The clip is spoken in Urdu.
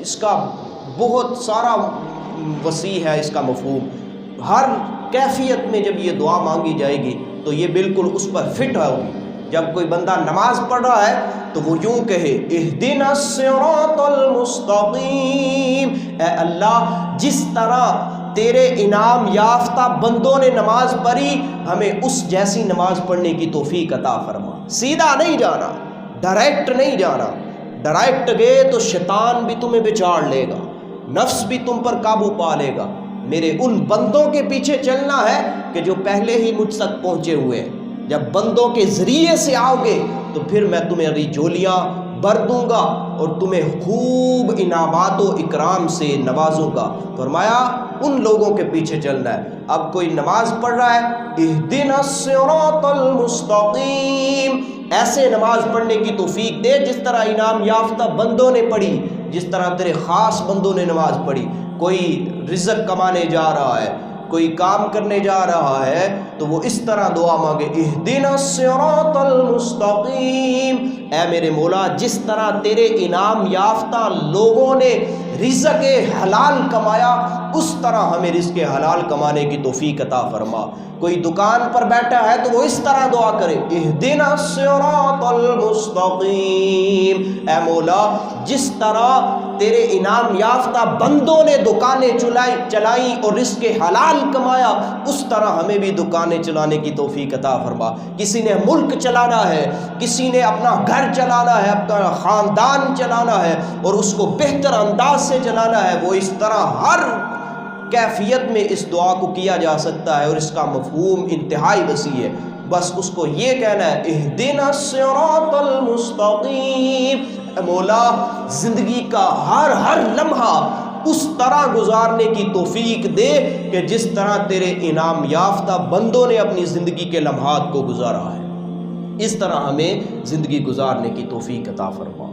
اس کا بہت سارا وسیع ہے اس کا مفہوم. ہر کیفیت میں جب یہ دعا مانگی جائے گی تو یہ بالکل اس پر فٹ ہوگی. جب کوئی بندہ نماز پڑھ رہا ہے تو وہ یوں کہے اہدنا الصراط المستقیم، اے اللہ جس طرح تیرے انعام یافتہ بندوں نے نماز پڑھی ہمیں اس جیسی نماز پڑھنے کی توفیق عطا فرما. سیدھا نہیں جانا، ڈائریکٹ نہیں جانا. ڈائریکٹ گئے تو شیطان بھی تمہیں بچاڑ لے گا، نفس بھی تم پر قابو پا لے گا. میرے ان بندوں کے پیچھے چلنا ہے کہ جو پہلے ہی مجھ تک پہنچے ہوئے ہیں. جب بندوں کے ذریعے سے آؤ گے تو پھر میں تمہیں جھولیاں بھر دوں گا اور تمہیں خوب انعامات و اکرام سے نوازوں گا. فرمایا ان لوگوں کے پیچھے چلنا ہے. اب کوئی نماز پڑھ رہا ہے اہدنا الصراط المستقیم، ایسے نماز پڑھنے کی توفیق دے جس طرح انعام یافتہ بندوں نے پڑھی، جس طرح تیرے خاص بندوں نے نماز پڑھی. کوئی رزق کمانے جا رہا ہے، کوئی کام کرنے جا رہا ہے تو وہ اس طرح دعا مانگے اہدنا الصراط المستقیم، اے میرے مولا جس طرح تیرے انعام یافتہ لوگوں نے رزق حلال کمایا اس طرح ہمیں رزق حلال کمانے کی توفیق عطا فرما. کوئی دکان پر بیٹھا ہے تو وہ اس طرح دعا کرے اہدنا الصراط المستقیم، اے مولا جس طرح تیرے انعام یافتہ بندوں نے دکانیں چلائیں اور رزق حلال کمایا اس طرح ہمیں بھی دکانیں چلانے کی توفیق عطا فرما. کسی نے ملک چلانا ہے، کسی نے اپنا گھر چلانا ہے، اپنا خاندان چلانا ہے اور اس کو بہتر انداز سے چلانا ہے، وہ اس طرح ہر کیفیت میں اس دعا کو کیا جا سکتا ہے اور اس کا مفہوم انتہائی وسیع ہے. بس اس کو یہ کہنا ہے اہدنا الصراط المستقیم، اے مولا زندگی کا ہر لمحہ اس طرح گزارنے کی توفیق دے کہ جس طرح تیرے انعام یافتہ بندوں نے اپنی زندگی کے لمحات کو گزارا ہے. اس طرح ہمیں زندگی گزارنے کی توفیق عطا فرما.